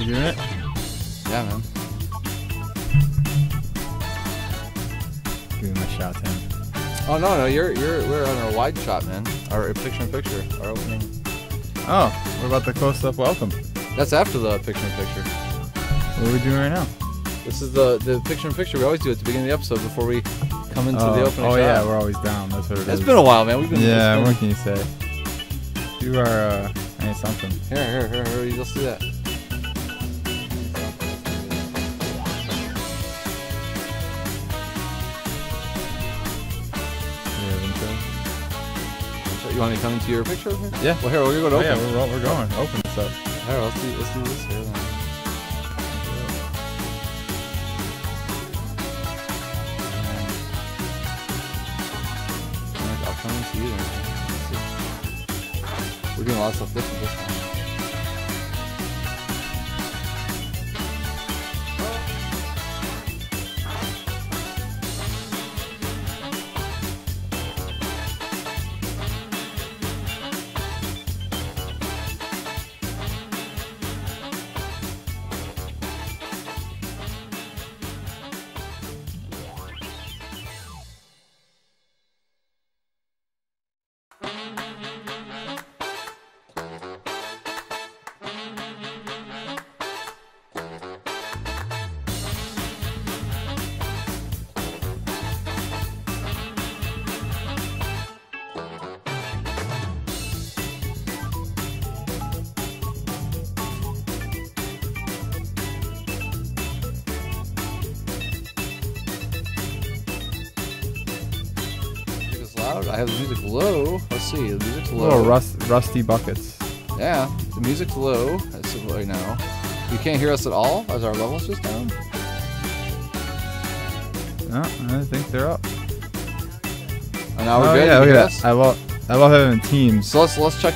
You doing it? Yeah, man. Give him a shot, Tim. Oh no, we're on our wide shot, man. Our picture-in-picture, our opening. Oh, what about the close-up welcome? That's after the picture-in-picture. What are we doing right now? This is the picture-in-picture we always do at the beginning of the episode before we come into the opening shot. Oh yeah, we're always down. That's what it is. It's been a while, man. We've been. Yeah, what can you say? You are, I need something. Here, you'll see that. You want me to come into your picture over here? Yeah. Well, here, we're going to open. Yeah, we're going. Open this up. Here, let's do this here then. I'll come into you then. We're doing a lot of stuff different this time. I have the music low. Let's see, the music's low. Little rusty buckets. Yeah, the music's low right now. You can't hear us at all as our level's just down. No, I think they're up. And now we're good. Yeah, look at that. I love having teams. So let's check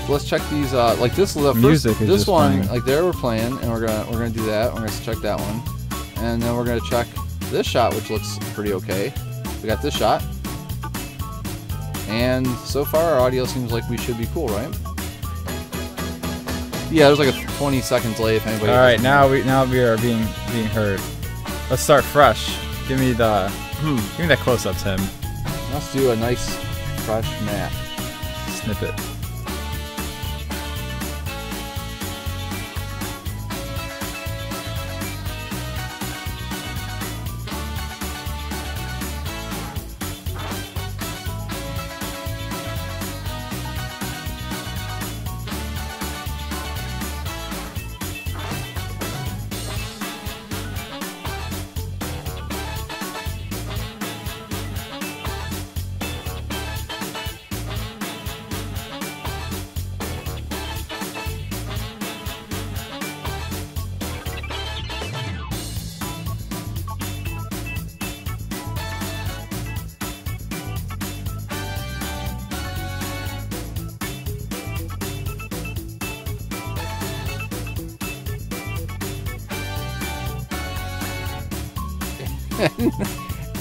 these. Like this, the first, music is this just one, playing. like there we're playing, and we're gonna do that. We're gonna check that one, and then we're gonna check this shot, which looks pretty okay. We got this shot. And so far, our audio seems like we should be cool, right? Yeah, there's like a 20 seconds delay if anybody. All right, now we are being heard. Let's start fresh. Give me that close up, Tim. Let's do a nice fresh map. Snippet.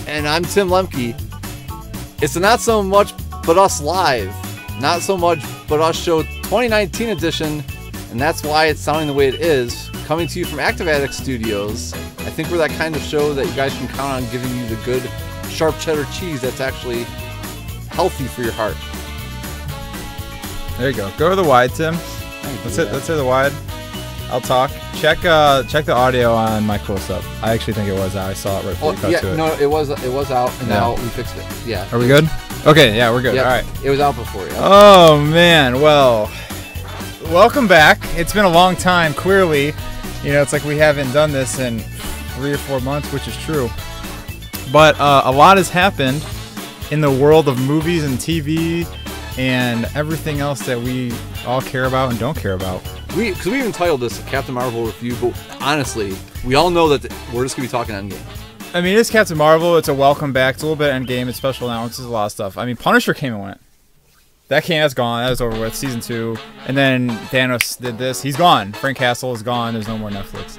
And I'm Tim Lemke. It's Not So Much But Us Live. Not So Much But Us Show 2019 edition. And that's why it's sounding the way it is. Coming to you from Active Addict Studios. I think we're that kind of show that you guys can count on giving you the good sharp cheddar cheese that's actually healthy for your heart. There you go. Go to the wide, Tim. Let's hit the wide. I'll talk. Check the audio on my close up. I actually think it was out. I saw it right before we cut to it. No, it was out, and now we fixed it. Yeah. Are we good? Okay, yeah, we're good. Yep. All right. It was out before, yeah. Oh man, well, welcome back. It's been a long time. Clearly, it's like we haven't done this in 3 or 4 months, which is true. But a lot has happened in the world of movies and TV and everything else that we all care about and don't care about. Because we even titled this Captain Marvel review, but honestly, we all know that we're just gonna be talking Endgame. I mean, it's Captain Marvel. It's a welcome back. It's a little bit Endgame. It's special announces, a lot of stuff. I mean, Punisher came and went. That's gone. That was over with. Season 2. And then Thanos did this. He's gone. Frank Castle is gone. There's no more Netflix.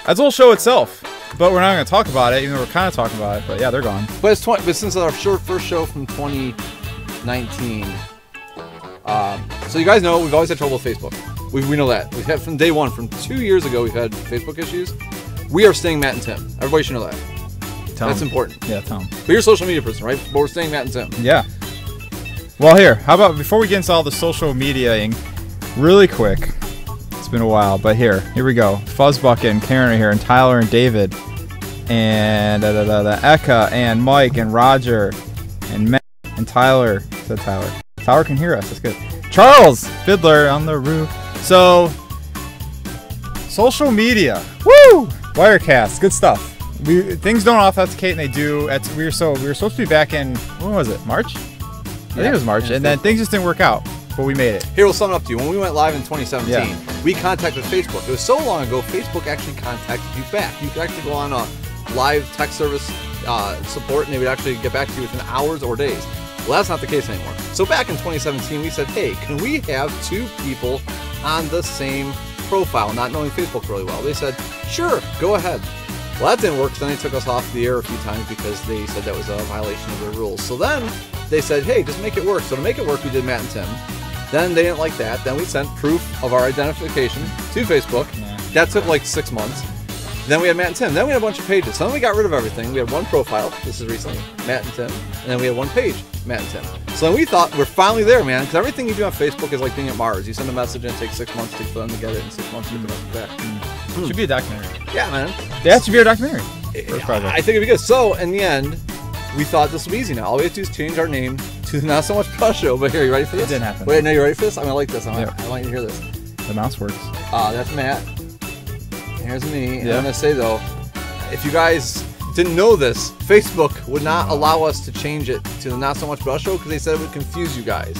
That's the whole show itself. But we're not going to talk about it, even though we're kind of talking about it. But yeah, they're gone. But but since our first show from 2019, so you guys know we've always had trouble with Facebook. We know that. We've had from day one, from 2 years ago, we've had Facebook issues. We are staying Matt and Tim. Everybody should know that. That's important. Yeah, tell them. But you're a social media person, right? But we're staying Matt and Tim. Yeah. Well, here, how about before we get into all the social mediaing, really quick. It's been a while, but here we go. Fuzzbucket and Karen are here, and Tyler and David, and Eka and Mike and Roger and Matt and Tyler. Said Tyler. Tyler can hear us. That's good. Charles Fiddler on the roof. So, social media. Woo! Wirecast. Good stuff. Things don't authenticate, and they do. We were supposed to be back in, when was it? March? I think it was March, and then things just didn't work out, but we made it. Here, we'll sum it up to you. When we went live in 2017, we contacted Facebook. It was so long ago, Facebook actually contacted you back. You could actually go on a live text service support, and they would actually get back to you within hours or days. Well, that's not the case anymore. So back in 2017, we said, hey, can we have two people on the same profile, not knowing Facebook really well? They said, sure, go ahead. Well, that didn't work, so then they took us off the air a few times because they said that was a violation of their rules. So then they said, hey, just make it work. So to make it work, we did Matt and Tim. Then they didn't like that. Then we sent proof of our identification to Facebook. Yeah. That took like 6 months. Then we had Matt and Tim. Then we had a bunch of pages. So then we got rid of everything. We had one profile. This is recently, Matt and Tim. And then we had one page, Matt and Tim. So then we thought, we're finally there, man. Because everything you do on Facebook is like being at Mars. You send a message and it takes 6 months for them to get it, and 6 months to get the message back. Should be a documentary. Yeah, man. That should be a documentary. I think it'd be good. So, in the end, we thought this would be easy now. All we have to do is change our name to Not So Much Plus Show. But here, you ready for this? It didn't happen. Wait, no, you ready for this? I'm going to like this. I want you to hear this. The mouse works. That's Matt. Here's me. And I'm going to say, though, if you guys didn't know this, Facebook would not allow us to change it to the Not So Much Plus Show because they said it would confuse you guys.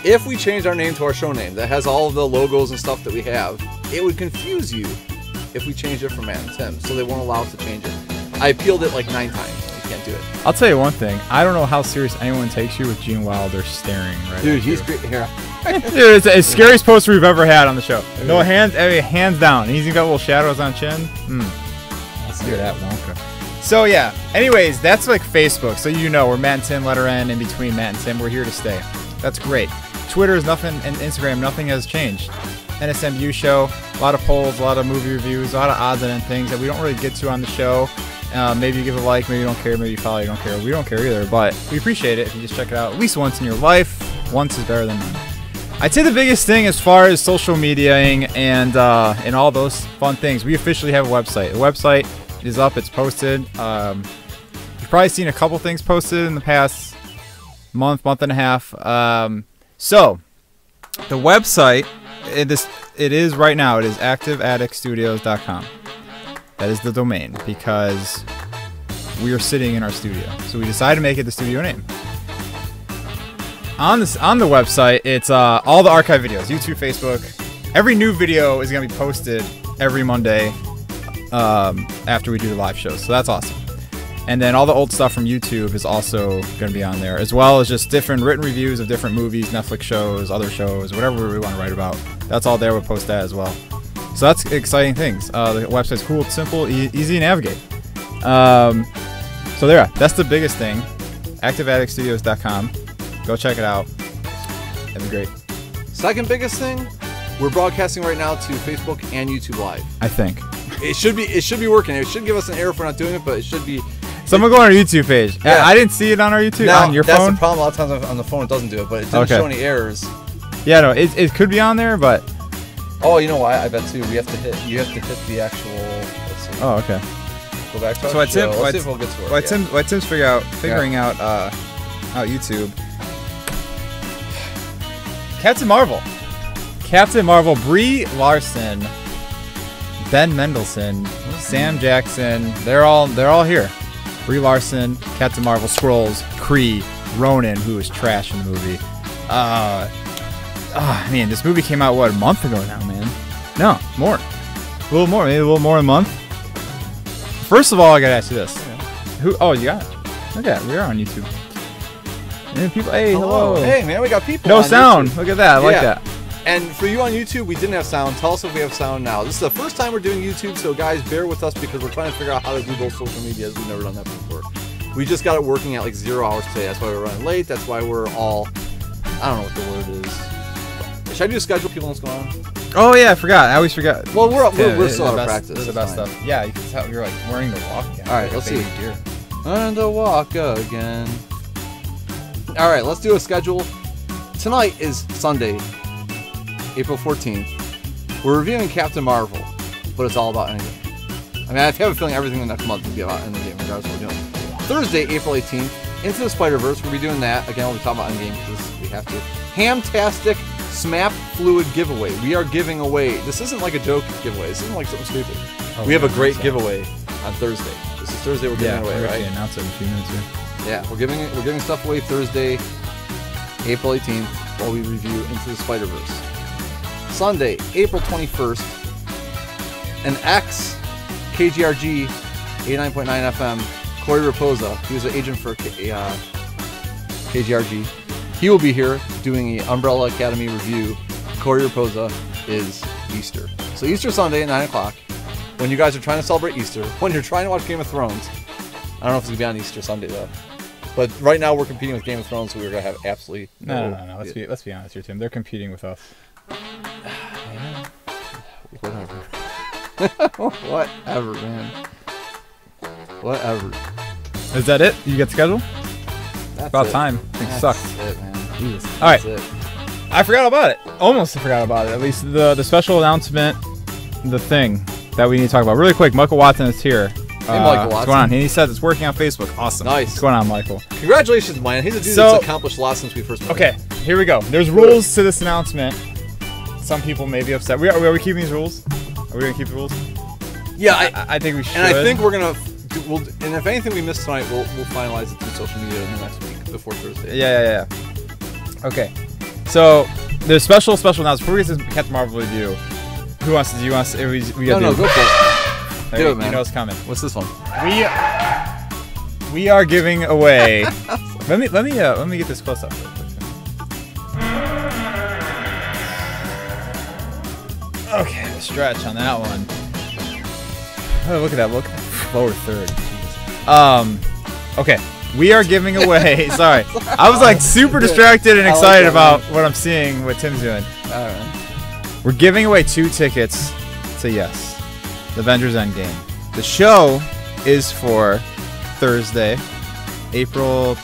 If we changed our name to our show name that has all of the logos and stuff that we have, it would confuse you if we changed it from Matt and Tim, so they won't allow us to change it. I appealed it like 9 times. You can't do it. I'll tell you one thing. I don't know how serious anyone takes you with Gene Wilder staring right Dude, he's great. Here. Dude, it's the scariest poster we've ever had on the show. No, hands down. He's even got little shadows on chin. Let's hear that Wonka. So, yeah. Anyways, that's like Facebook. So, we're Matt and Tim, letter N, in between Matt and Tim. We're here to stay. That's great. Twitter is nothing, and Instagram, nothing has changed. NSMU show, a lot of polls, a lot of movie reviews, a lot of odds and ends things that we don't really get to on the show. Maybe you give a like, maybe you don't care, maybe you follow, you don't care. We don't care either, but we appreciate it if you just check it out at least once in your life. Once is better than none. I'd say the biggest thing as far as social mediaing and all those fun things, we officially have a website. The website is up, it's posted. You've probably seen a couple things posted in the past month and a half. So, the website, it is right now, it is activeaddictstudios.com. That is the domain because we are sitting in our studio. So we decided to make it the studio name. On the website, it's all the archive videos, YouTube, Facebook. Every new video is going to be posted every Monday after we do the live shows. So that's awesome. And then all the old stuff from YouTube is also going to be on there, as well as just different written reviews of different movies, Netflix shows, other shows, whatever we want to write about. That's all there. We'll post that as well. So that's exciting things. The website's cool, it's simple, easy to navigate. So there, that's the biggest thing. ActiveAddictStudios.com. Go check it out. That'd be great. Second biggest thing, we're broadcasting right now to Facebook and YouTube Live. I think it should be working. It should give us an error if we're not doing it, but it should be. Someone go on our YouTube page. Yeah. I didn't see it on our YouTube. Now, on your that's phone. The problem. A lot of times on the phone it doesn't do it, but it didn't show any errors. Yeah, no, it could be on there, but. Oh, you know why? I bet too. You have to hit the actual. Let's see. Oh, okay. Go back to our show. Let's see if we'll get to it. Why Tim's figuring out YouTube. Captain Marvel, Brie Larson, Ben Mendelsohn, Sam Jackson. They're all here. Brie Larson, Captain Marvel, Skrulls, Kree, Ronan, who was trash in the movie. Man, this movie came out, a month ago now, man? No, more. Maybe a little more than a month. First of all, I gotta ask you this. You got it. Look at that, we are on YouTube. And people, hey, hello. Hey, man, we got people No on sound. YouTube. Look at that, I like that. And for you on YouTube, we didn't have sound. Tell us if we have sound now. This is the first time we're doing YouTube, so guys, bear with us because we're trying to figure out how to do both social medias. We've never done that before. We just got it working at like 0 hours today. That's why we're running late. That's why we're all, I don't know what the word is. Should I do a schedule? People know what's going on? Oh yeah, I forgot. I always forgot. Well, we're Yeah, still out the of best- practice. This is the It's best fine. stuff. Yeah, you can tell you're like wearing the walk. Again, All right, like a let's baby see. deer. And the walk again. All right, let's do a schedule. Tonight is Sunday, April 14th. We're reviewing Captain Marvel, but it's all about Endgame. I mean, I have a feeling everything in the next month will be about Endgame, regardless of what we're doing. Thursday, April 18th, Into the Spider-Verse. We'll be doing that. Again, we'll be talking about Endgame because we have to. Hamtastic SMAP Fluid giveaway. We are giving away. This isn't like a joke giveaway. This isn't like something stupid. Oh, We have a yeah, great so- giveaway on Thursday. This is Thursday. We're giving Yeah, it away, we're right? gonna announce it in a few minutes here. Yeah, we're giving stuff away Thursday, April 18th, while we review Into the Spider-Verse. Sunday, April 21st, an ex KGRG 89.9 FM, Corey Raposa. He was an agent for KGRG. He will be here doing the Umbrella Academy review. Corey Raposa is Easter. So Easter Sunday at 9 o'clock. When you guys are trying to celebrate Easter, when you're trying to watch Game of Thrones. I don't know if it's going to be on Easter Sunday, though. But right now we're competing with Game of Thrones, so we're going to have absolutely No. Let's be honest here, Tim. They're competing with us. Whatever. Whatever, man. Whatever. Is that it? You get scheduled? That's About it. time. Things That's suck. it, man. Jesus. All right. That's it. I forgot about it. Almost forgot about it. At least the special announcement, the thing that we need to talk about really quick. Michael Watson is here. Hey, Michael What's Watson. going on? He says it's working on Facebook. Awesome. Nice. What's going on, Michael? Congratulations, man. He's a dude So- that's accomplished a lot since we first met. Okay, here we go. There's rules to this announcement. Some people may be upset. Are we keeping these rules? Are we gonna keep the rules? Yeah, I think we should. and I think we're gonna. And if anything we miss tonight, we'll finalize it through social media in the next week before Thursday. Yeah. Okay. So there's special announcement before we get to Captain Marvel review. Who wants to do? We No, gotta go for it. do do it, man. You know it's coming. What's this one? We are giving away. let me get this close up real quick. Okay, the stretch on that one. Oh, look at that! Look, lower third. Okay, we are giving away. Sorry, I was like super distracted and I like excited that, about what I'm seeing, what Tim's doing. All right. We're giving away 2 tickets to Yes, the Avengers Endgame. The show is for Thursday, April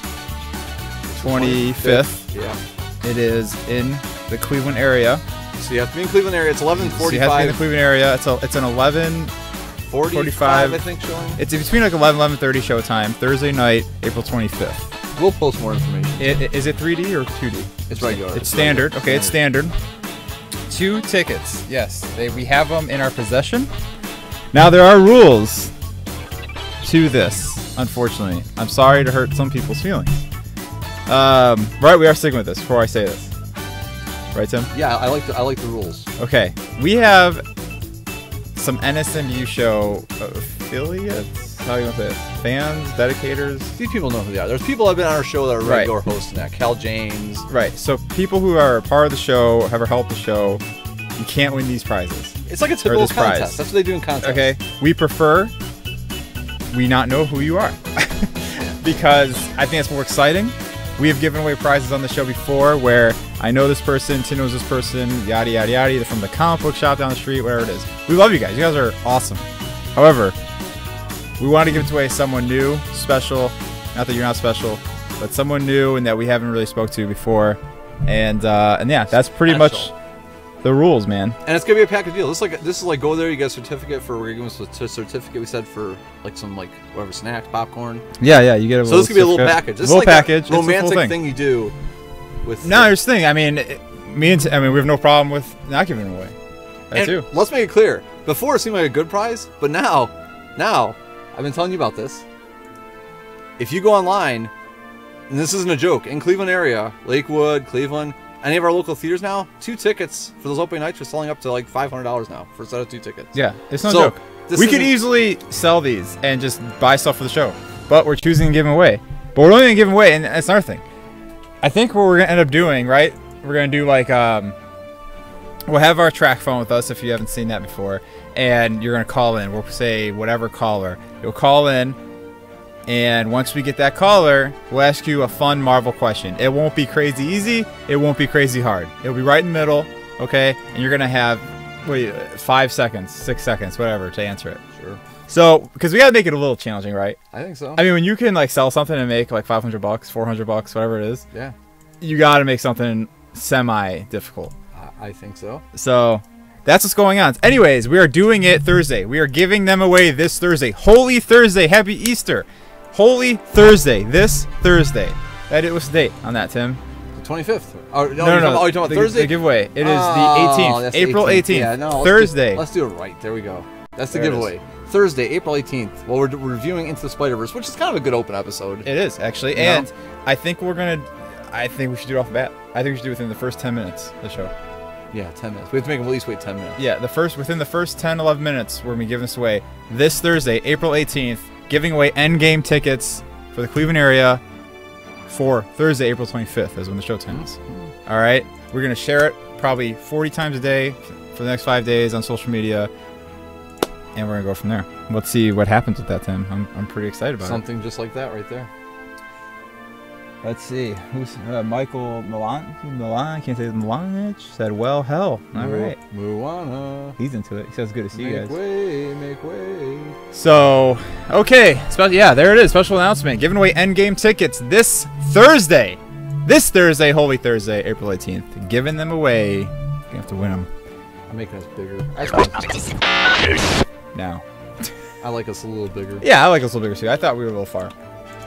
25th. Yeah. It is in the Cleveland area. So you have to be in Cleveland area. It's 11:45. So you have to be in the Cleveland area. It's an 11:45. I think showing. It's between like 11:30 showtime. Thursday night, April 25th. We'll post more information. Is it 3D or 2D? It's regular. It's standard. Okay, it's standard. 2 tickets. Yes, we have them in our possession. Now there are rules to this. Unfortunately, I'm sorry to hurt some people's feelings. Right, we are sticking with this. Before I say this, right, Tim? Yeah, I like the rules. Okay, we have some NSMU show affiliates. How do you want to say it? Fans, dedicators. These people know who they are. There's people that have been on our show that are Right. regular hosts and that. Cal James. Right. So people who are part of the show, have helped the show, you can't win these prizes. It's like a typical this prize. contest. That's what they do in contests. Okay. We prefer we not know who you are because I think it's more exciting. We have given away prizes on the show before where I know this person, Tim knows this person, yada yada yada. They're from the comic book shop down the street, whatever it is. We love you guys. You guys are awesome. However, we want to give it away to someone new, special. Not that you're not special, but someone new and that we haven't really spoke to before. And yeah, that's pretty much Special. the rules, man. And it's gonna be a package deal. This is like go there, you get a certificate for. We're gonna give us a certificate. We said for like some like whatever snacks, popcorn. Yeah, you get a So this could be a little certificate. package. This Little is like package. a romantic it's a full thing you do. With No, here's the thing. I mean, we have no problem with not giving it away. That and too. let's make it clear. Before it seemed like a good prize, but now I've been telling you about this. If you go online, and this isn't a joke, in Cleveland area, Lakewood, Cleveland, any of our local theaters now, 2 tickets for those opening nights are selling up to like $500 now for a set of 2 tickets. Yeah, it's no So, joke. this We could isn't- easily sell these and just buy stuff for the show, but we're choosing to give them away. But we're only gonna give them away, and that's another thing. I think what we're gonna end up doing, right? We're gonna do like we'll have our track phone with us if you haven't seen that before, and you're gonna call in. We'll say whatever caller. You'll call in, and once we get that caller, we'll ask you a fun Marvel question. It won't be crazy easy. It won't be crazy hard. It'll be right in the middle, okay? And you're gonna have wait, 5 seconds, 6 seconds, whatever, to answer it. Sure. So, because we gotta make it a little challenging, right? I think so. I mean, when you can like sell something and make like $500, $400, whatever it is, Yeah. you gotta make something semi-difficult. I think so. So that's what's going on. Anyways, we are doing it Thursday. We are giving them away this Thursday. Holy Thursday. Happy Easter. Holy Thursday. This Thursday. What's the date on that, Tim? The 25th. Oh, no, No, you're talking about Thursday? The giveaway. It is the Oh, 18th. that's April 18th. Yeah, no, Thursday. Let's do it right. There we go. That's the There it giveaway. Thursday, April 18th. Well, we're reviewing Into the Spider-Verse, which is kind of a good open episode. It is, actually. You know? And I think we should do it off the bat. I think we should do it within the first 10 minutes of the show. Yeah, 10 minutes. We have to make them at least wait 10 minutes. Yeah, within the first 10, 11 minutes, we're going to be giving this away this Thursday, April 18th, giving away Endgame tickets for the Cleveland area for Thursday, April 25th is when the show ends. All right? We're going to share it probably 40 times a day for the next 5 days on social media, and we're going to go from there. Let's see what happens with that, Tim. I'm pretty excited about Something just like that right there. Let's see. Who's Michael Milan? I can't say Milanich. Said, well, hell. All right. Moana. He's into it. He says, good to see you guys. Make way. So, okay. Yeah, there it is. Special announcement. Giving away Endgame tickets this Thursday. This Thursday, Holy Thursday, April 18th. Giving them away. You have to win them. I'm making us bigger. Now. I like us a little bigger. Yeah, I like us a little bigger too. I thought we were a little far.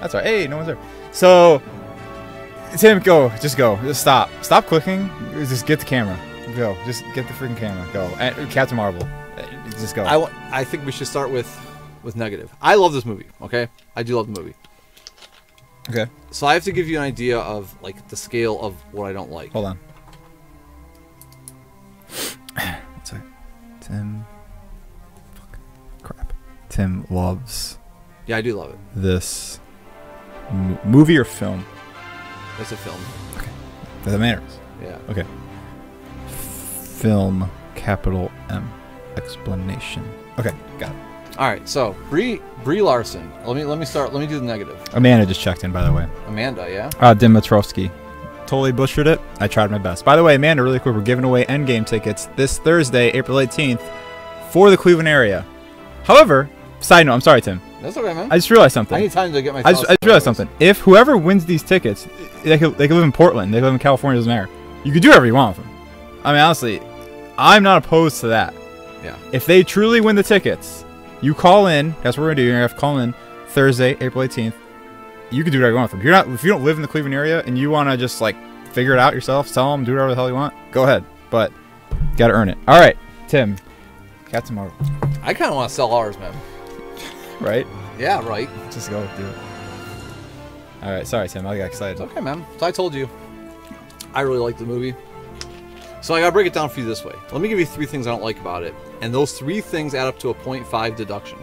That's all right. Hey, no one's there. So, Tim, go. Just go. Just stop. Stop clicking. Just get the camera. Go. Just get the freaking camera. Go. And Captain Marvel. Just go. I think we should start with negative. I love this movie. Okay, I do love the movie. Okay. So I have to give you an idea of like the scale of what I don't like. Hold on. What's that? Tim. Fuck. Crap. Tim loves Yeah, I do love it. this movie or film. It's a film. That matters. Yeah. Okay. Film, capital M, explanation. Okay, got it. All right. So Brie Larson. Let me start. Let me do the negative. Amanda just checked in, by the way. Amanda. Yeah. Dimitrovsky. Totally butchered it. I tried my best. By the way, Amanda, really quick, we're giving away Endgame tickets this Thursday, April 18th, for the Cleveland area. However, side note, I'm sorry, Tim. That's okay, man. I just realized something. I need time to get my. I just realized something. If whoever wins these tickets, they could live in Portland, they could live in California, doesn't matter. You could do whatever you want with them. I mean, honestly, I'm not opposed to that. Yeah. If they truly win the tickets, you call in. That's what we're gonna do. You're gonna have to call in Thursday, April 18th. You can do whatever you want with them. If you don't live in the Cleveland area and you want to just like figure it out yourself, sell them, do whatever the hell you want, go ahead. But you gotta earn it. All right, Tim. Captain Marvel. I kind of want to sell ours, man. Right? Yeah, right. Just go do it. All right. Sorry, Tim. I got excited. It's okay, man. So I told you, I really like the movie. So I gotta break it down for you this way. Let me give you 3 things I don't like about it, and those 3 things add up to a 0.5 deduction.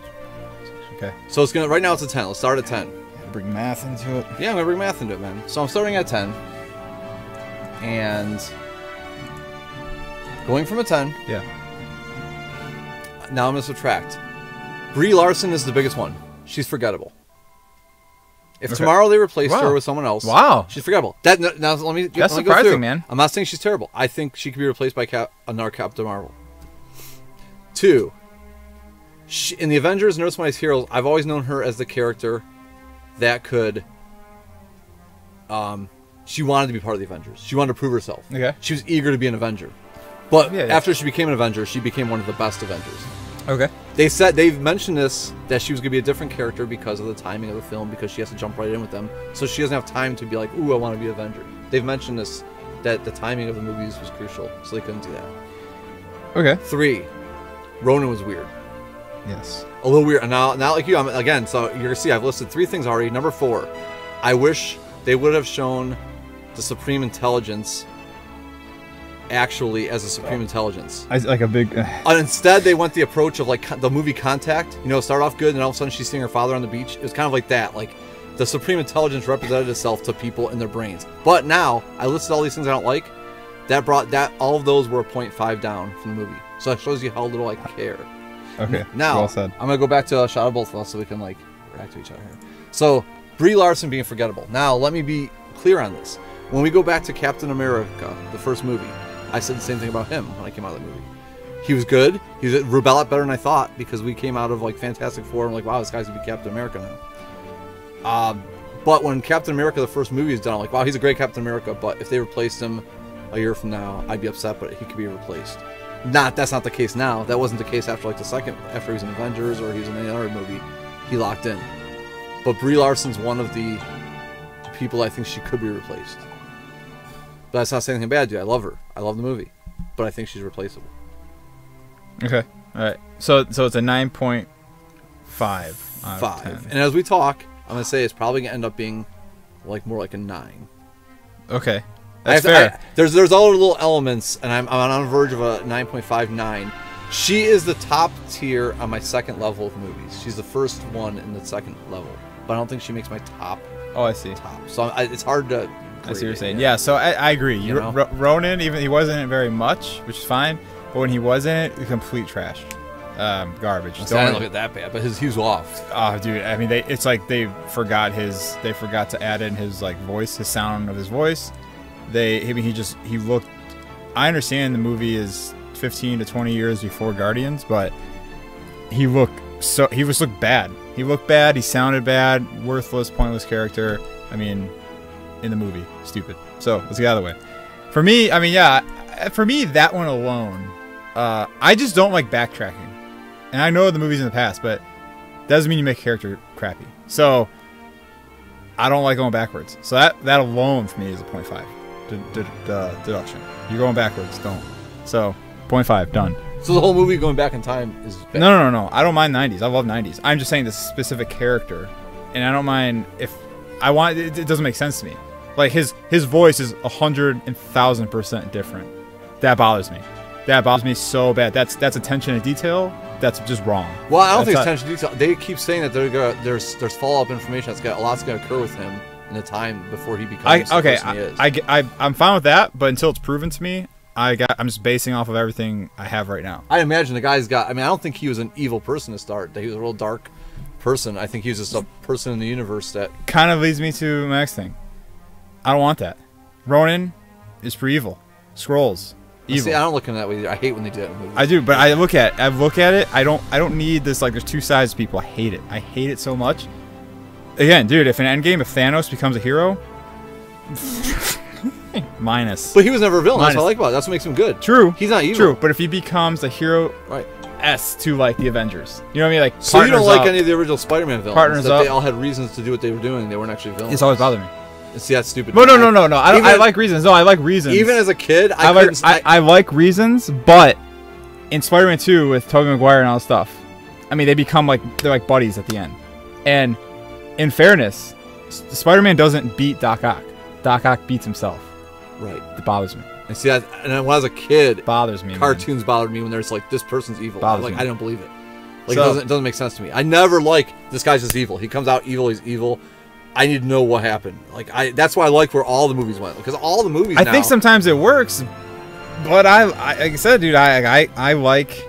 Okay. So it's gonna. Right now it's a 10. Let's start at 10. Bring math into it. Yeah, I'm gonna bring math into it, man. So I'm starting at 10, and going from a 10. Yeah. Now I'm gonna subtract. Brie Larson is the biggest one. She's forgettable. If tomorrow they replaced her with someone else, she's forgettable. Now let me. That's let me go surprising, through. man. I'm not saying she's terrible. I think she could be replaced by another Captain Marvel. 2. In the Avengers, Nurse Mighty's Heroes, I've always known her as the character that could. She wanted to be part of the Avengers. She wanted to prove herself. Okay. She was eager to be an Avenger. But after she became an Avenger, she became one of the best Avengers. Okay. They've mentioned this, that she was going to be a different character because of the timing of the film, because she has to jump right in with them. So she doesn't have time to be like, ooh, I want to be an Avenger. They've mentioned this, that the timing of the movies was crucial, so they couldn't do that. Okay. 3, Ronan was weird. Yes. A little weird. And now like you, again, so you're going to see, I've listed 3 things already. Number 4, I wish they would have shown the Supreme Intelligence actually as a Supreme Intelligence. Like a big... And instead, they went the approach of like the movie Contact. You know, start off good, and all of a sudden she's seeing her father on the beach. It was kind of like that. Like the Supreme Intelligence represented itself to people in their brains. But now, I listed all these things I don't like. All of those were a 0.5 down from the movie. So that shows you how little I care. Okay. Now, well said. I'm going to go back to a shot of both of us so we can like react to each other here. So, Brie Larson being forgettable. Now, let me be clear on this. When we go back to Captain America, the first movie, I said the same thing about him when I came out of the movie. He was good. He was a lot better than I thought because we came out of like Fantastic Four and like, wow, this guy's gonna be Captain America now. But when Captain America, the first movie, is done, I'm like, wow, he's a great Captain America. But if they replaced him a year from now, I'd be upset. But he could be replaced. That's not the case now. That wasn't the case after like after he was in Avengers or he was in any other movie. He locked in. But Brie Larson's one of the people I think she could be replaced. But that's not saying anything bad, dude. I love her. I love the movie. But I think she's replaceable. Okay. All right. So it's a 9.5. 5. And as we talk, I'm gonna say it's probably gonna end up being like more like a 9. Okay. That's fair. There's other little elements, and I'm on the verge of a 9.59. She is the top tier on my second level of movies. She's the first one in the second level, but I don't think she makes my top. Oh, I see. Top. So it's hard to. I see what you're saying. Yeah. So I agree. You know? Ronan, even he wasn't in it very much, which is fine. But when he was in it, complete trash, garbage. I didn't look at that bad, but he was off. Oh, dude. I mean, it's like they forgot to add in his like voice, his sound of his voice. He looked. I understand the movie is 15 to 20 years before Guardians, but he looked bad. He looked bad. He sounded bad. Worthless, pointless character. I mean, in the movie, stupid. So let's get out of the way. For me, I mean, yeah. For me, that one alone, I just don't like backtracking. And I know the movies in the past, but that doesn't mean you make a character crappy. So I don't like going backwards. So that alone for me is a 0.5 deduction. You're going backwards, don't. So 0.5, done. So the whole movie going back in time is bad. No. I don't mind 90s. I love 90s. I'm just saying this specific character, and I don't mind if I want. It doesn't make sense to me. Like his voice is 100,000% different. That bothers me. That bothers me so bad. That's attention to detail. That's just wrong. Well, I don't think it's attention to detail. They keep saying that there's follow-up information a lot's going to occur with him in the time before he becomes the person he is. I'm fine with that, but until it's proven to me, I'm just basing off of everything I have right now. I imagine the guy's got. I mean, I don't think he was an evil person to start. He was a real dark person. I think he was just a person in the universe that kind of leads me to my next thing. I don't want that. Ronan is for evil. Skrulls. Evil. See, I don't look at it that way either. I hate when they do that in movies. I do, but I look at it. I don't need this. Like, there's two sides to people. I hate it. I hate it so much. Again, dude, if in Endgame, if Thanos becomes a hero, minus. But he was never a villain. That's what I like about it. That's what makes him good. True. He's not evil. True, but if he becomes a hero, right? To like the Avengers, you know what I mean? Like, so you don't like any of the original Spider-Man villains? Partners that up. They all had reasons to do what they were doing. They weren't actually villains. It's always bothered me. See, that's stupid. No. I like reasons. No, I like reasons. Even as a kid, I like reasons, but in Spider-Man 2 with Tobey Maguire and all that stuff, I mean, they're like buddies at the end. And in fairness, Spider-Man doesn't beat Doc Ock. Doc Ock beats himself. Right. It bothers me. And see that, and when I was a kid, it bothers me. Cartoons bothered me when there's like, this person's evil. I don't believe it. Like, so, it doesn't make sense to me. I never this guy's just evil. He comes out evil. He's evil. I need to know what happened. Like, that's why I like where all the movies went, because all the movies. I think sometimes it works, but I like I said, dude, I like.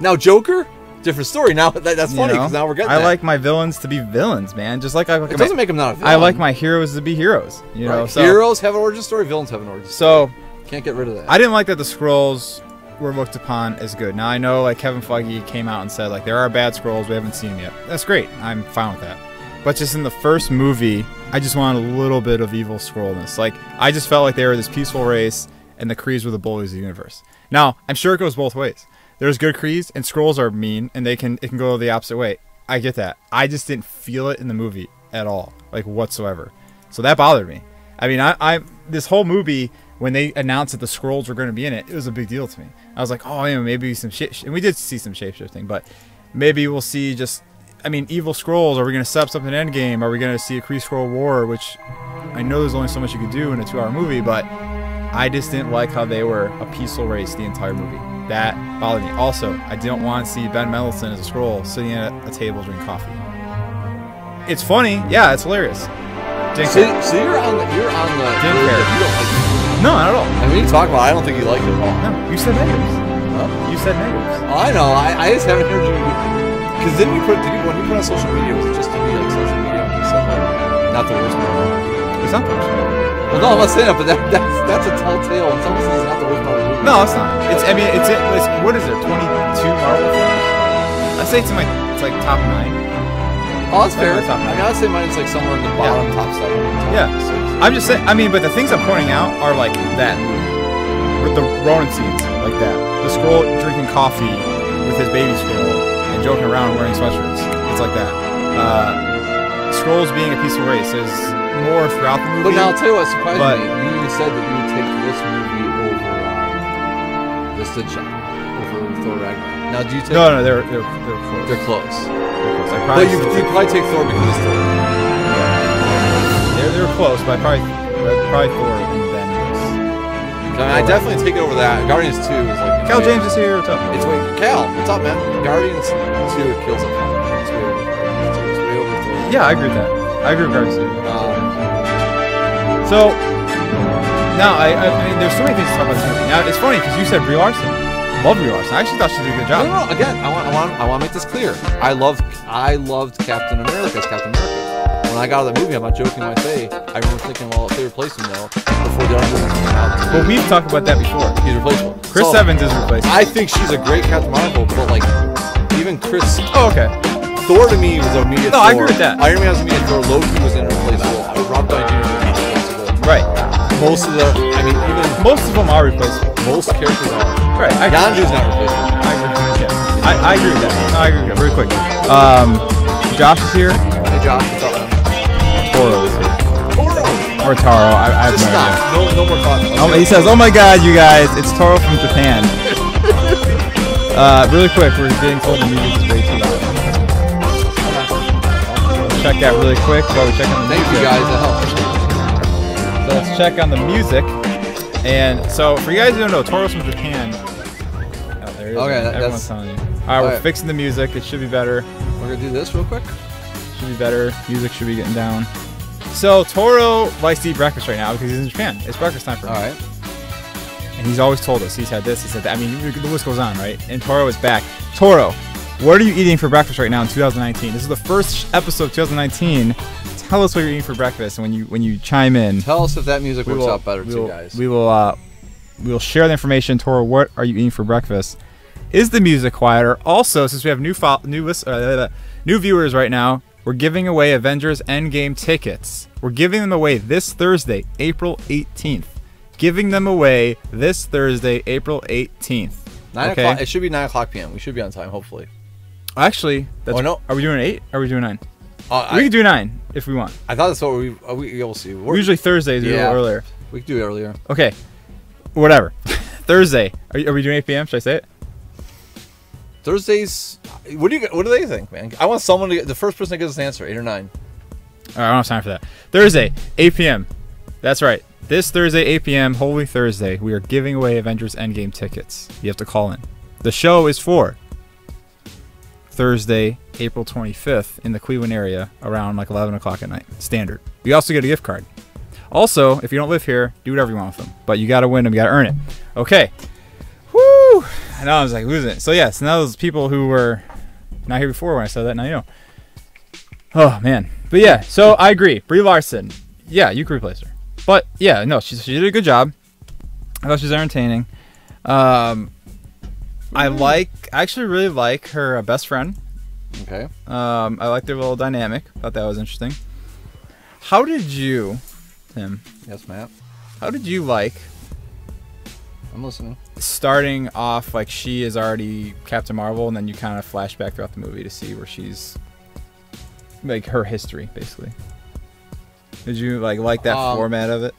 Now Joker, different story. Now that's funny because now we're getting. I like my villains to be villains, man. Just like it doesn't make them not a villain. I like my heroes to be heroes. You know, so, heroes have an origin story. Villains have an origin story. So can't get rid of that. I didn't like that the Skrulls were looked upon as good. Now I know, like, Kevin Feige came out and said, like, there are bad Skrulls, we haven't seen them yet. That's great. I'm fine with that. But just in the first movie, I just wanted a little bit of evil Skrullness. Like, I just felt like they were this peaceful race, and the Krees were the bullies of the universe. Now, I'm sure it goes both ways. There's good Krees, and Skrulls are mean, and it can go the opposite way. I get that. I just didn't feel it in the movie at all, like, whatsoever. So that bothered me. I mean, I this whole movie, when they announced that the Skrulls were going to be in it, it was a big deal to me. I was like, oh, yeah, maybe some shit. And we did see some shape-shifting, but maybe we'll see just, I mean, evil Skrulls. Are we going to set up something in Endgame? Are we going to see a Kree-Skrull war? Which I know there's only so much you could do in a 2-hour movie, but I just didn't like how they were a peaceful race the entire movie. That bothered me. Also, I didn't want to see Ben Mendelsohn as a Skrull sitting at a table drinking coffee. It's funny. Yeah, it's hilarious. So you're on the didn't care. You don't like it. No, not at all. I mean, you talk about it, I don't think you like it at all. No, you said negatives. Huh? You said negatives. Oh, I know. I just haven't heard you. Because when you put on social media, was it just to be like social media? So, not the worst part. It's not the worst part. Well, no, I'm not saying that, but that's a telltale. It's almost it's not the worst part of the movie. No, it's not. I mean, it's what is there? 22 Marvel films? I say it's like top 9. Oh, that's fair. Top I mean, I'd say mine's like somewhere in the bottom, top 7. Yeah. I'm just saying. I mean, but the things I'm pointing out are like that. With the Ronin scenes, like that. The Skrull drinking coffee with his baby Skrull and joking around wearing sweatshirts. It's like that. Skrulls being a peaceful race is more throughout the movie. But now I'll tell you what surprised me. You even said that you would take this movie over the Stitch Shot, over Thor Ragnarok. Now, do you take? No, they're close. They're close. But you probably take Thor because it's Thor. Yeah. They're close, but probably Thor and then this. I mean, I definitely take it over that. Guardians 2 is like... Cal James is here. What's up? It's way... Cal, what's up, man? Guardians 2 kills it. It's way over Thor. Yeah, I agree with that. I agree with Guardians 2. So, now, I mean, there's so many things to talk about this movie. Now, it's funny because you said Brie Larson. Love Brie Larson. I actually thought she did a good job. No. Again, I want to make this clear. I loved Captain America as Captain America. When I got out of that movie, I'm not joking when I say, I remember thinking, well, if they replace him though, before the other movies came out. But we've talked about that before. He's replaceable. Chris Evans is replaceable. I think she's a great Captain Marvel, but like, even Chris. Oh, okay. Thor to me was immediate. No, Thor. I agree with that. Iron Man was immediate Thor. Loki was irreplaceable. Rob Downey Jr. was irreplaceable. Right. Most of the, I mean, even most of them are replaceable. Most characters are. Right. Yondu's not replaceable. I agree with that. No, I agree with that. Very quick. Josh is here. Hey, Josh, what's up, man? Toro is here. Toro. Or Taro. I have Just no idea. No more thoughts. He says, "Oh my God, you guys, it's Toro from Japan." Really quick, we're getting told the music is way too loud. Let's check that really quick while we check on the music. Thank you guys, that helps. So let's check on the music. And so, for you guys who don't know, Toro's from Japan. Oh, there it is. Okay, everyone's telling you. All right, we're fixing the music. It should be better. We're gonna do this real quick. Should be better. Music should be getting down. So Toro likes to eat breakfast right now because he's in Japan. It's breakfast time for him. All right. And he's always told us. He's had this. He said that. I mean, the list goes on, right? And Toro is back. Toro, what are you eating for breakfast right now in 2019? This is the first episode of 2019. Tell us what you're eating for breakfast. And when you chime in, tell us if that music works out better too, guys. We will share the information. Toro, what are you eating for breakfast? Is the music quieter? Also, since we have new viewers right now, we're giving away Avengers Endgame tickets. We're giving them away this Thursday, April 18th. Giving them away this Thursday, April 18th. 9 o'clock. It should be 9 o'clock p.m. We should be on time, hopefully. Actually, that's, no. Are we doing 8? Or are we doing 9? We can do 9 if we want. I thought that's what we'll see. Usually Thursdays, a little earlier. We can do it earlier. Okay. Whatever. Thursday. Are we doing 8 p.m.? Should I say it? Thursdays. What do they think, man? I want someone to get the first person that gives us an answer, 8 or 9. All right, I don't have time for that. Thursday, 8 p.m. That's right. This Thursday, 8 p.m., Holy Thursday, we are giving away Avengers Endgame tickets. You have to call in. The show is for Thursday, April 25th in the Cleveland area around like 11 o'clock at night. Standard. You also get a gift card. Also, if you don't live here, do whatever you want with them. But you got to win them. You got to earn it. Okay. Woo! I know I was like losing it. So, yes, now those people who were not here before when I said that, now you know. Oh, man. But, yeah, so I agree. Brie Larson. Yeah, you could replace her. But, yeah, no, she did a good job. I thought she was entertaining. I actually really like her best friend. Okay. I like their little dynamic. Thought that was interesting. How did you, Tim? Yes, Matt. How did you like? I'm listening. Starting off like she is already Captain Marvel, and then you kind of flash back throughout the movie to see where she's, like her history, basically. Did you like that format of it?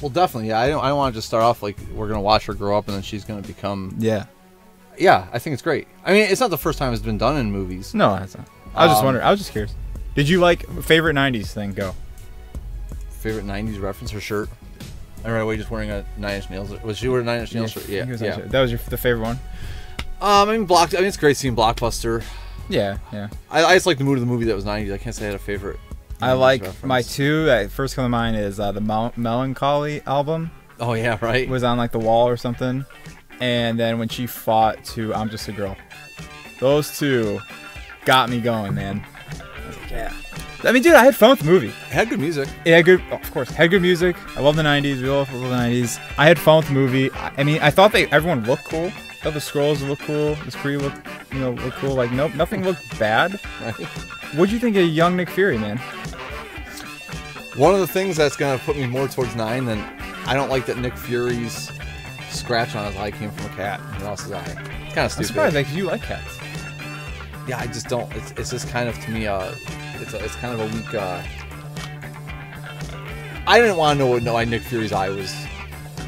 Well, definitely. Yeah, I don't want to just start off like we're gonna watch her grow up and then she's gonna become. Yeah. Yeah, I think it's great. I mean, it's not the first time it's been done in movies. No, it's not. I was just wondering. I was just curious. Did you like favorite '90s thing? Go. Favorite '90s reference? Her shirt. I right away just wearing a Nine Inch Nails. Was she wearing a Nine Inch Nails shirt? Yeah. That was the favorite one. I mean, it's great seeing Blockbuster. Yeah, yeah. I just like the mood of the movie that was '90s. I can't say I had a favorite. I like reference. My two that first come to mind is the Melancholy album. Oh yeah, right. Was on like the wall or something, and then when she fought to I'm Just a Girl. Those two got me going, man. I was like, yeah. I mean, dude, I had fun with the movie. It had good music. It had good, of course, had good music. I love the 90s. We all love the 90s. I had fun with the movie. I mean, I thought everyone looked cool. I thought the Skrulls looked cool. The Kree looked cool. Like, nope, nothing looked bad. Right. What'd you think of young Nick Fury, man? One of the things that's going to put me more towards 9 than I don't like that Nick Fury's scratch on his eye came from a cat in else's eye. It's kind of stupid. I'm surprised, like, you like cats. Yeah, I just don't. It's just kind of, to me, it's kind of a weak. I didn't want to know why Nick Fury's eye was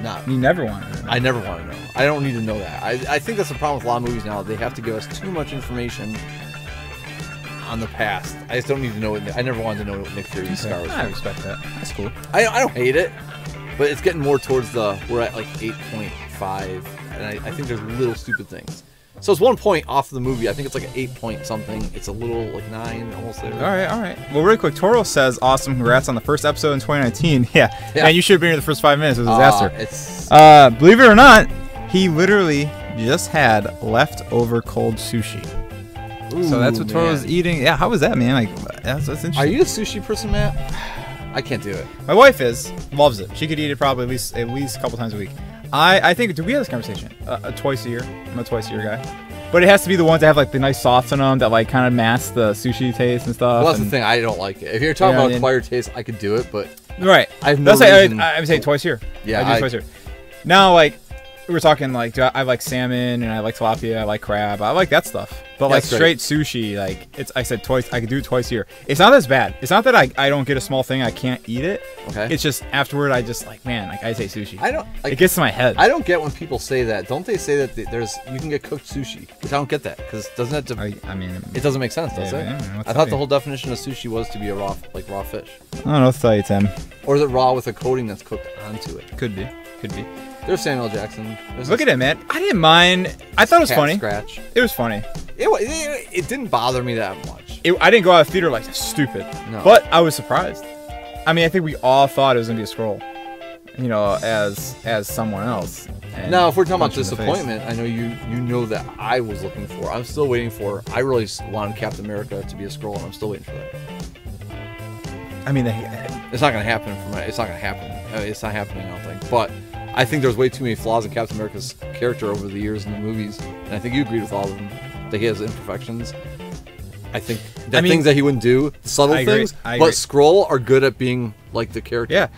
not. You never wanted to know. I never want to know. I don't need to know that. I think that's the problem with a lot of movies now. They have to give us too much information on the past. I just don't need to know. I never wanted to know what Nick Fury's scar was. I respect that. That's cool. I don't hate it, but it's getting more towards we're at like 8.5, and I think there's little stupid things. So it's 1 point off the movie. I think it's like an 8 point something. It's a little like 9, almost there. All right. Well, really quick, Toro says, awesome, congrats on the first episode in 2019. Yeah. Man, you should have been here the first 5 minutes. It was a disaster. Believe it or not, he literally just had leftover cold sushi. Ooh, so that's what Toro's eating. Yeah, how was that, man? Like, that's interesting. Are you a sushi person, Matt? I can't do it. My wife loves it. She could eat it probably at least a couple times a week. I think, do we have this conversation? Twice a year. I'm a twice a year guy. But it has to be the ones that have like the nice sauce on them that like kind of mask the sushi taste and stuff. Well, that's the thing. I don't like it. If you're talking about acquired taste, I could do it, but right. I have no reason. I'm saying twice a year. Yeah, I do twice a year. Now, like, we're talking like I like salmon and I like tilapia. I like crab. I like that stuff. But like straight sushi, like I said twice. I could do it twice a year. It's not as bad. It's not that I don't get a small thing. I can't eat it. Okay. It's just afterward I just like, man, like I say sushi. I don't. Like, it gets to my head. I don't get when people say that. Don't they say that you can get cooked sushi? Which I don't get that because doesn't it? I mean, it doesn't make sense, does it? Man, I thought the whole definition of sushi was to be a raw fish. I don't know what to tell you, Tim. Or is it raw with a coating that's cooked onto it? Could be. There's Samuel Jackson. Look at it, man. I didn't mind. I thought it was funny. Scratch. It was funny. It didn't bother me that much. I didn't go out of the theater like stupid. No. But I was surprised. I mean, I think we all thought it was gonna be a Skrull, as someone else. Now, if we're talking about disappointment, I know you know that I was looking for. I'm still waiting for. I really wanted Captain America to be a Skrull, and I'm still waiting for that. I mean, it's not gonna happen. It's not gonna happen. It's not happening. I don't think. But I think there's way too many flaws in Captain America's character over the years in the movies, and I think you agreed with all of them. That he has imperfections. I think things that he wouldn't do, subtle things, but Skrull are good at being like the character. Yeah.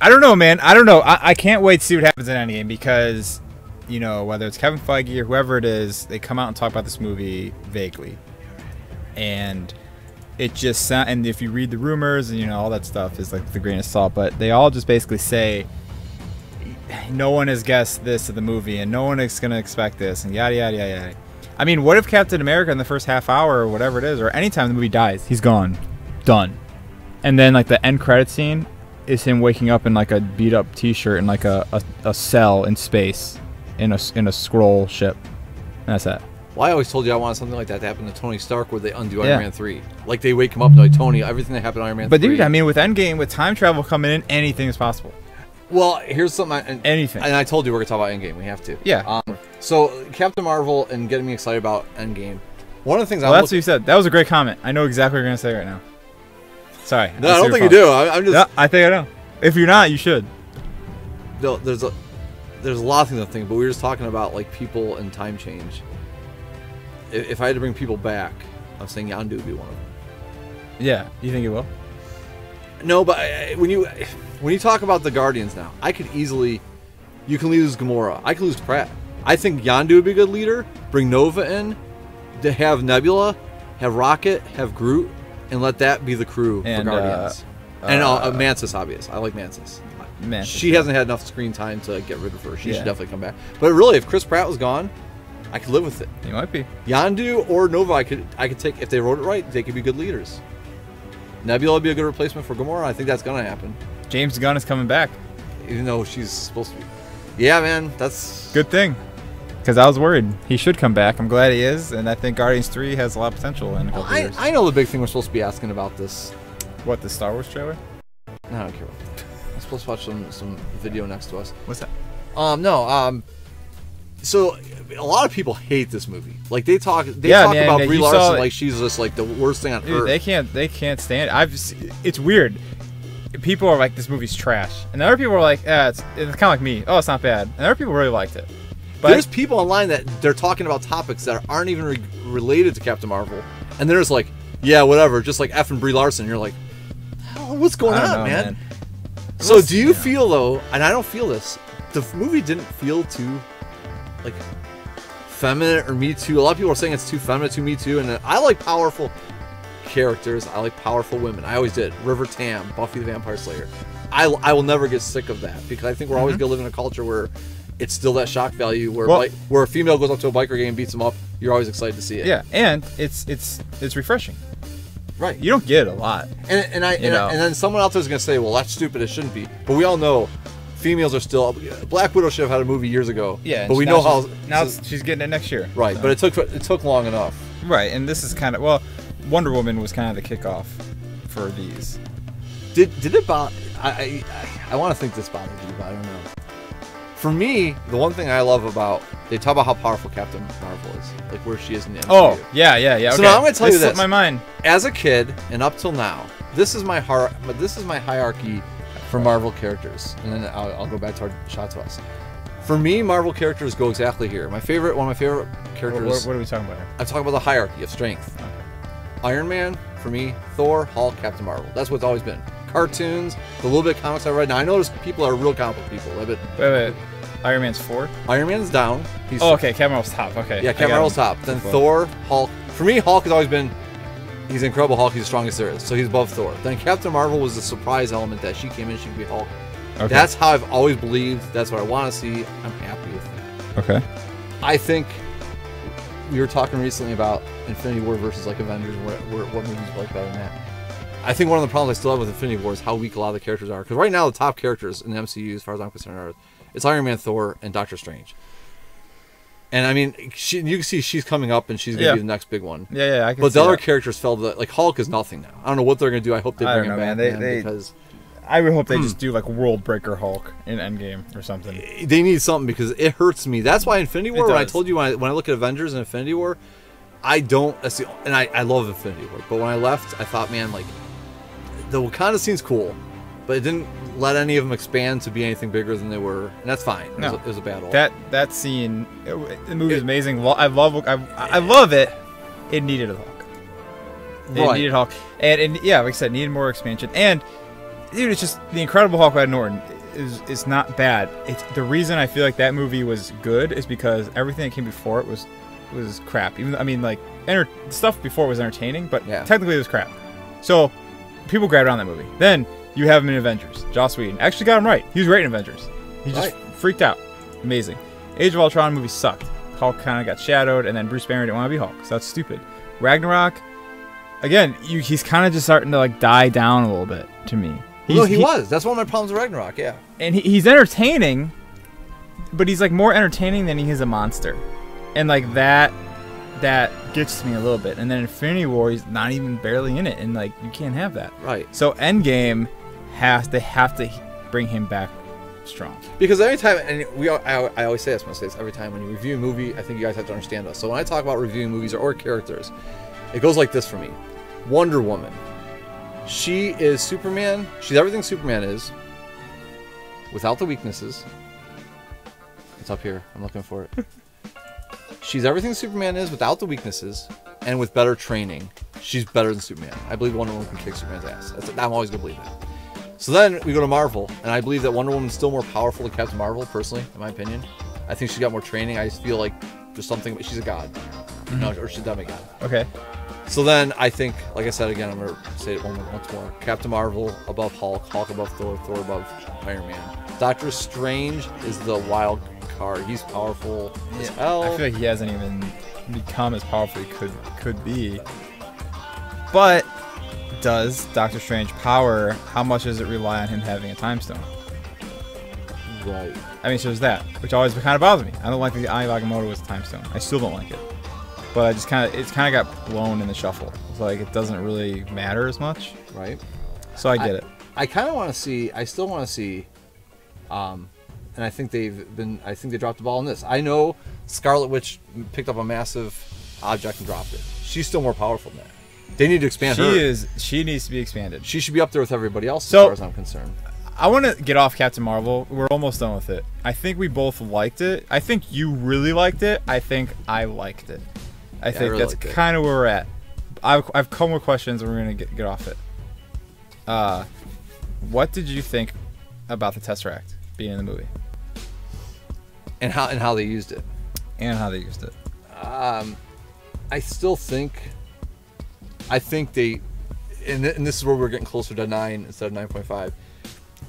I don't know, man. I don't know. I can't wait to see what happens in Endgame because, whether it's Kevin Feige or whoever it is, they come out and talk about this movie vaguely, and it just and if you read the rumors and all that stuff is like with a grain of salt, but they all just basically say no one has guessed this of the movie and no one is going to expect this and yada yada yada. I mean, what if Captain America in the first half hour or whatever it is, or anytime the movie dies, he's gone, done, and then like the end credit scene is him waking up in like a beat up T-shirt and like a cell in space in a Skrull ship, and that's that. Well, I always told you I wanted something like that to happen to Tony Stark, where they undo Iron Man 3. Like they wake him up and like, Tony, everything that happened to Iron Man 3. But dude, I mean, with Endgame, with time travel coming in, anything is possible. Well, here's something. Anything. And I told you we're gonna talk about Endgame. We have to. Yeah. So Captain Marvel and getting me excited about Endgame. One of the things. Well, that's what you said. That was a great comment. I know exactly what you're gonna say right now. Sorry. No, I don't think you do. I'm just. No, I think I know. If you're not, you should. No, there's a lot of things I think, but we were just talking about like people and time change. If I had to bring people back, I'm saying Yondu would be one of them. Yeah, you think it will? No, but when you talk about the Guardians now, I could easily, you can lose Gamora, I could lose Pratt. I think Yondu would be a good leader. Bring Nova in, to have Nebula, have Rocket, have Groot, and let that be the crew for Guardians. And Mantis, obvious. I like Mantis. She hasn't had enough screen time to get rid of her. She should definitely come back. But really, if Chris Pratt was gone, I could live with it. He might be. Yondu or Nova, I could take, if they wrote it right, they could be good leaders. Nebula would be a good replacement for Gamora. I think that's gonna happen. James Gunn is coming back, even though she's supposed to be. Yeah, man, that's good thing. Because I was worried he should come back. I'm glad he is, and I think Guardians 3 has a lot of potential in a couple years. I know the big thing we're supposed to be asking about this. What, the Star Wars trailer? No, I don't care. I'm supposed to watch some video next to us. What's that? So a lot of people hate this movie. Like they talk man, about Brie Larson it. like she's just like the worst thing on Dude, earth. they can't stand it. It's weird. People are like, this movie's trash, and other people are like, it's kind of like me. Oh, it's not bad. And other people really liked it. But there's people online that they're talking about topics that aren't even related to Captain Marvel, and they're just like, yeah, whatever, just like effing Brie Larson. You're like, hell, what's going I don't on, know, man? man. So do you feel though, and I don't feel this, the movie didn't feel too like feminine or Me Too. A lot of people are saying it's too feminine, too Me Too, and I like powerful characters. I like powerful women. I always did. River Tam, Buffy the Vampire Slayer. I will never get sick of that because I think we're always gonna live in a culture where it's still that shock value where a female goes up to a biker gang and beats them up. You're always excited to see it. Yeah, and it's refreshing. Right. You don't get it a lot. And then someone out there is gonna say, well, that's stupid. It shouldn't be. But we all know females are still. Black Widow should have had a movie years ago. Yeah. But we know how now she's getting it next year. Right. So. But it took long enough. Right, and this is kind of Wonder Woman was kind of the kickoff for these. Did it bother? I want to think this bothered you, but I don't know. For me, the one thing I love about they talk about how powerful Captain Marvel is, like where she is in the MCU. Oh, yeah. Okay. So now I'm going to tell you this. Slipped my mind. As a kid and up till now, this is my hierarchy for Marvel characters, and then I'll go back to our shot to us. For me, Marvel characters go exactly here. One of my favorite characters. What are we talking about here? I'm talking about the hierarchy of strength. Okay. Iron Man, for me, Thor, Hulk, Captain Marvel. That's what it's always been. Cartoons, the little bit of comics I read. Now I know there's people that are real comic book people. Wait. Iron Man's 4? Iron Man's down. Okay. Captain Marvel's top. Okay. Yeah, Captain Marvel's top. Then Thor, Hulk. For me, Hulk has always been. He's Incredible Hulk. He's the strongest there is. So he's above Thor. Then Captain Marvel was the surprise element that she came in. She could be Hulk. Okay. That's how I've always believed. That's what I want to see. I'm happy with it. Okay. I think we were talking recently about Infinity War versus like Avengers. What movies you like better than that? I think one of the problems I still have with Infinity War is how weak a lot of the characters are. Because right now the top characters in the MCU, as far as I'm concerned, it's Iron Man, Thor, and Doctor Strange. And I mean, you can see she's coming up, and she's gonna be the next big one. Yeah, I can. But the other characters fell to like Hulk is nothing now. I don't know what they're gonna do. I hope they bring him back, because I would hope they just do like World Breaker Hulk in Endgame or something. They need something because it hurts me. That's why Infinity War. When I told you when I look at Avengers and Infinity War, I don't. And I love Infinity War, but when I left, I thought, man, like the Wakanda scene's cool, but it didn't let any of them expand to be anything bigger than they were, and that's fine. It was a battle. That scene, the movie is amazing. I love it. It needed a Hulk. It needed Hulk, and yeah, like I said, needed more expansion. And dude, it's just the Incredible Hulk by Norton is not bad. It's the reason I feel like that movie was good is because everything that came before it was crap. Even I mean, like stuff before it was entertaining, but technically it was crap. So people grabbed on that movie. Then you have him in Avengers. Joss Whedon actually got him right. He was great in Avengers. He just freaked out. Amazing. Age of Ultron movie sucked. Hulk kind of got shadowed, and then Bruce Banner didn't want to be Hulk, so that's stupid. Ragnarok, again, he's kind of just starting to like die down a little bit to me. He was. That's one of my problems with Ragnarok. Yeah. And he's entertaining, but he's like more entertaining than he is a monster, and like that gets to me a little bit. And then Infinity War, he's not even barely in it, and like you can't have that. Right. So Endgame they have to bring him back strong. Because every time, and I always say this, when I say this every time when you review a movie, I think you guys have to understand us. So when I talk about reviewing movies or characters, it goes like this for me. Wonder Woman. She is Superman. She's everything Superman is, without the weaknesses. It's up here. I'm looking for it. She's everything Superman is without the weaknesses, and with better training, she's better than Superman. I believe Wonder Woman can kick Superman's ass. I'm always going to believe that. So then we go to Marvel, and I believe that Wonder Woman's still more powerful than Captain Marvel, personally, in my opinion. I think she's got more training. I just feel like there's something, but she's a god. No, or she's a demigod. Okay. So then I think, like I said again, I'm going to say it once more. Captain Marvel above Hulk, Hulk above Thor, Thor above Iron Man. Doctor Strange is the wild card. He's powerful as hell. I feel like he hasn't even become as powerful as he could be. But does Doctor Strange power, how much does it rely on him having a time stone? Right. I mean, so there's that, which always kind of bothers me. I don't like the Eye of Agamotto as a time stone. I still don't like it. But I just it's kind of got blown in the shuffle. It's like it doesn't really matter as much. Right. So I get it. I kind of want to see, I still want to see, and and I think they dropped the ball on this. I know Scarlet Witch picked up a massive object and dropped it. She's still more powerful than that. They need to expand her. She needs to be expanded. She should be up there with everybody else, as So- far as I'm concerned. I want to get off Captain Marvel. We're almost done with it. I think we both liked it. I think you really liked it. I think I liked it. I think really that's liked it. kind of where we're at. I've a couple more questions and we're going to get off it. What did you think about the Tesseract being in the movie? And how they used it. And how they used it. I still think they, and this is where we're getting closer to 9 instead of 9.5.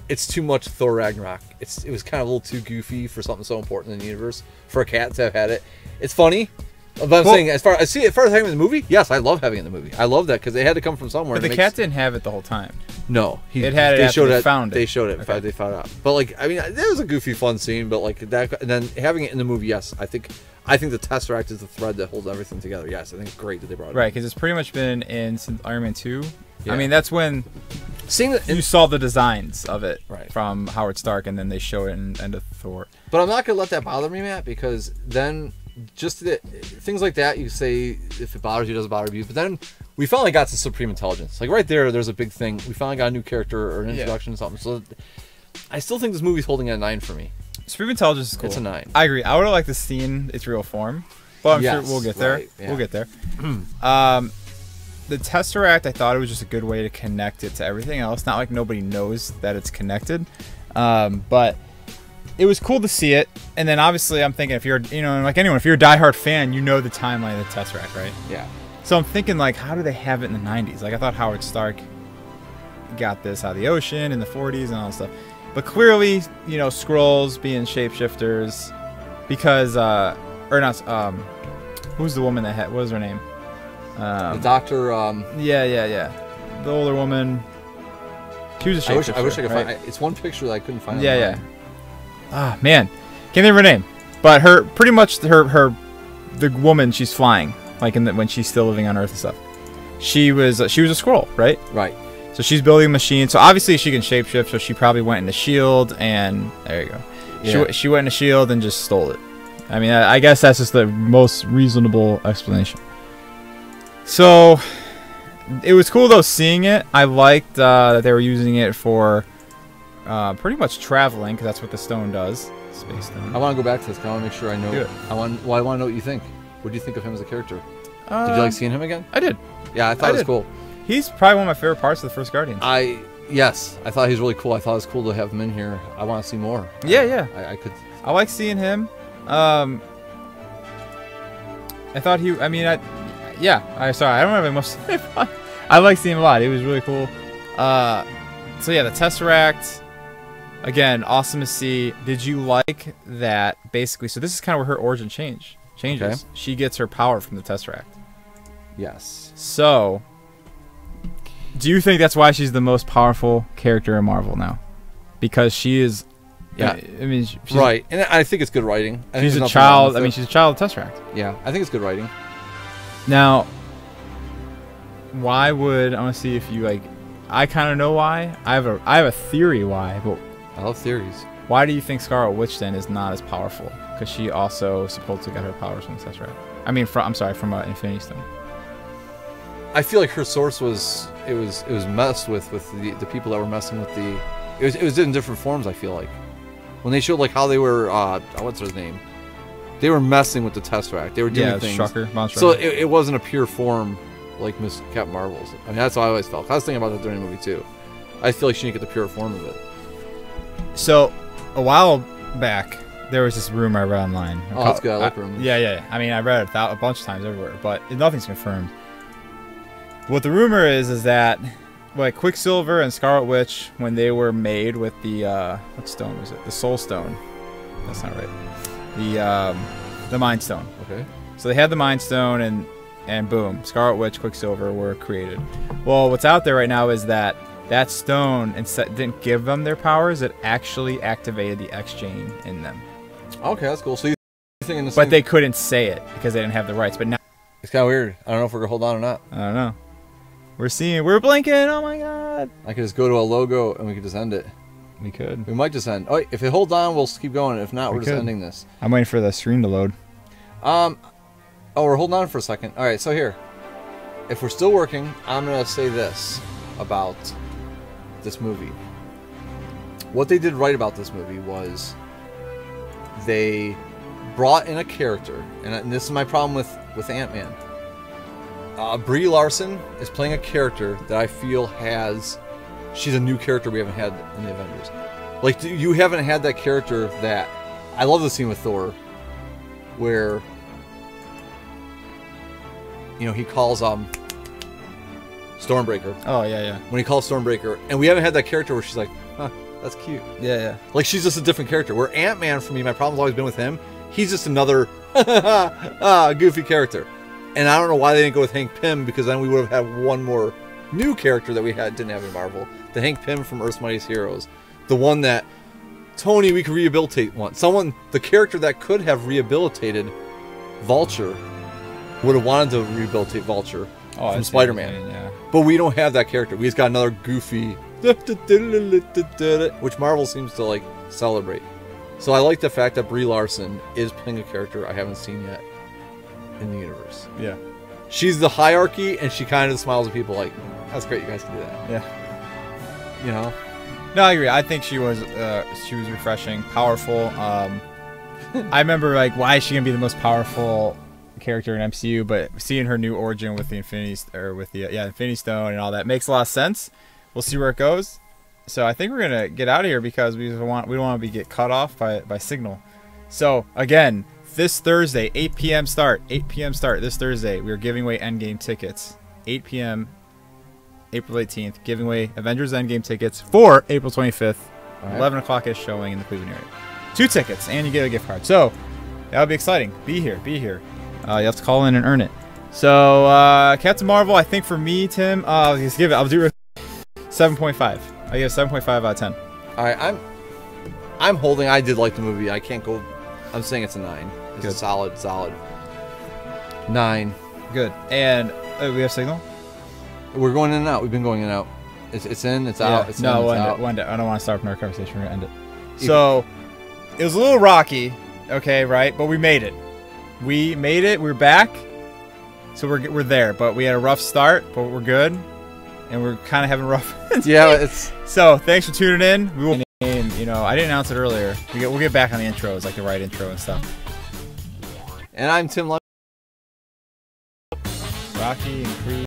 It's too much Thor Ragnarok. It was kind of a little too goofy for something so important in the universe for a cat to have had it. It's funny, but I'm saying as far as having it in the movie, yes, I love having it in the movie. I love that because they had to come from somewhere. But the cat didn't have it the whole time. No, it had it they after showed they it. found it. They showed it. Okay. They found out. But like, I mean, that was a goofy, fun scene. But like that, and then having it in the movie, yes, I think the Tesseract is the thread that holds everything together. Yes, I think it's great that they brought it. Right, because it's pretty much been in since Iron Man 2. Yeah. I mean, that's when Seeing that, you saw the designs of it Right. from Howard Stark, and then they show it in End of Thor. but I'm not gonna let that bother me, Matt, because then just things like that, you say if it bothers you, it doesn't bother you. But then we finally got to Supreme Intelligence. Like right there's a big thing. We finally got a new character or an introduction to something. So I still think this movie's holding at a 9 for me. Supreme Intelligence is cool. It's a 9. I agree. I would have liked to seen its real form, but I'm Yes, sure we'll get there. right, yeah. We'll get there. The Tesseract, I thought it was just a good way to connect it to everything else. Not like nobody knows that it's connected, but it was cool to see it. And then obviously, I'm thinking if you're, like anyone, if you're a diehard fan, you know the timeline of the Tesseract, right? Yeah. So I'm thinking like, how do they have it in the 90s? Like I thought Howard Stark got this out of the ocean in the 40s and all that stuff. But clearly, Skrulls being shapeshifters because, or not, who's the woman that had, what was her name? The doctor. Yeah. The older woman. She was a shapeshifter. I wish I could right? find. It's one picture that I couldn't find. Yeah. online. Ah, man. Can't think of her name. But her, pretty much the woman, she's flying, like when she's still living on Earth and stuff. She was a Skrull, right? Right. So she's building a machine. So obviously she can shapeshift. So she probably went into S.H.I.E.L.D. and there you go. Yeah. She went into S.H.I.E.L.D. and just stole it. I mean, I guess that's just the most reasonable explanation. So it was cool though seeing it. I liked that they were using it for pretty much traveling because that's what the stone does. Space stone. I want to go back to this. I want to make sure I know. Good. I want to know what you think. What do you think of him as a character? Did you like seeing him again? I did. Yeah, I thought it was cool. He's probably one of my favorite parts of the first Guardians. Yes, I thought he was really cool. I thought it was cool to have him in here. I want to see more. Yeah. I could. I like seeing him. I thought he. I mean, sorry, I don't have much to say about it. I like seeing him a lot. It was really cool. So yeah, the Tesseract. Again, awesome to see. Did you like that? Basically, so this is kind of where her origin changes. Okay. She gets her power from the Tesseract. Yes. So, do you think that's why she's the most powerful character in Marvel now? Because she is. Yeah. I mean, she's, Right, and I think it's good writing. I think She's there's a nothing wrong child. with I mean, it. she's a child of the Tesseract. Yeah, I think it's good writing. Now, why would I want to see if you like? I kind of know why. I have a theory why, but I love theories. why do you think Scarlet Witch then is not as powerful? Because she also supposedly got her powers from the Tesseract. I mean, from Infinity Stone. I feel like her source was messed with the people that were messing with the. It was in different forms. I feel like when they showed like how they were. What's his name? They were messing with the Tesseract. They were doing things. Strucker, Von Strucker. So it wasn't a pure form like Miss Captain Marvel's. I mean, that's how I always felt. I was thinking about that during the movie too. I feel like she didn't get the pure form of it. So, a while back, there was this rumor I read online. Oh, that's good. I like rumors. Yeah. I mean, I read it a bunch of times everywhere, but nothing's confirmed. What the rumor is that, like, Quicksilver and Scarlet Witch, when they were made with the what stone was it? The Soul Stone. That's not right. The Mind Stone. Okay. So they had the Mind Stone, and boom, Scarlet Witch, Quicksilver were created. Well, what's out there right now is that stone didn't give them their powers; it actually activated the X gene in them. Okay, that's cool. So you thinking the But same? they couldn't say it because they didn't have the rights. But now It's kind of weird. I don't know if we're gonna hold on or not. I don't know. We're blinking. Oh my god! I could just go to a logo and we could just end it. We could. We might just end. Oh, if it holds on, we'll keep going. If not, we're just ending this. I'm waiting for the screen to load. Oh, we're holding on for a second. All right, so here. If we're still working, I'm going to say this about this movie. What they did right about this movie was they brought in a character, and this is my problem with Ant-Man. Brie Larson is playing a character that I feel she's a new character we haven't had in the Avengers. Like, you haven't had that character that... I love the scene with Thor where, you know, he calls Stormbreaker. Oh, yeah. When he calls Stormbreaker, and we haven't had that character where she's like, huh, that's cute. Yeah. Like, she's just a different character. Where Ant-Man, for me, my problem's always been with him. He's just another goofy character. And I don't know why they didn't go with Hank Pym, because then we would have had one more new character that we didn't have in Marvel. The Hank Pym from Earth's Mightiest Heroes. The one that, Tony, we could rehabilitate one. The character that could have rehabilitated Vulture would have wanted to rehabilitate Vulture from Spider-Man. Yeah. But we don't have that character. We just got another goofy, which Marvel seems to like celebrate. So I like the fact that Brie Larson is playing a character I haven't seen yet in the universe. Yeah. She's the hierarchy, and she kind of smiles at people like, that's great, you guys can do that. Yeah. You know? No, I agree. I think she was refreshing, powerful. I remember, like, why is she gonna be the most powerful character in MCU? But seeing her new origin with the Infinity Stone and all that makes a lot of sense. We'll see where it goes. So I think we're gonna get out of here because we don't want to get cut off by signal. So again, this Thursday, 8 p.m. start. 8 p.m. start this Thursday. We are giving away Endgame tickets. 8 p.m. April 18th, giving away Avengers Endgame tickets for April 25th. Right. 11 o'clock is showing in the Cleveland area. 2 tickets, and you get a gift card. So that'll be exciting. Be here. You have to call in and earn it. So Captain Marvel, I think for me, Tim, I'll do it 7.5. I give 7.5 out of 10. All right, I'm holding. I did like the movie. I can't go. I'm saying it's a 9. It's a solid 9. Good. And we have signal. We're going in and out. We've been going in and out. It's in. It's out. It's no, in, it's out. One day. I don't want to start another conversation. We're gonna end it. So it was a little rocky. Okay, right? But we made it. We made it. We're back. So we're there. But we had a rough start. But we're good. And we're kind of having rough. Yeah, it's. So thanks for tuning in. We will. You know, I didn't announce it earlier. We'll get back on the intros, like the right intro and stuff. And I'm Tim Lumpke. Rocky and Cruz.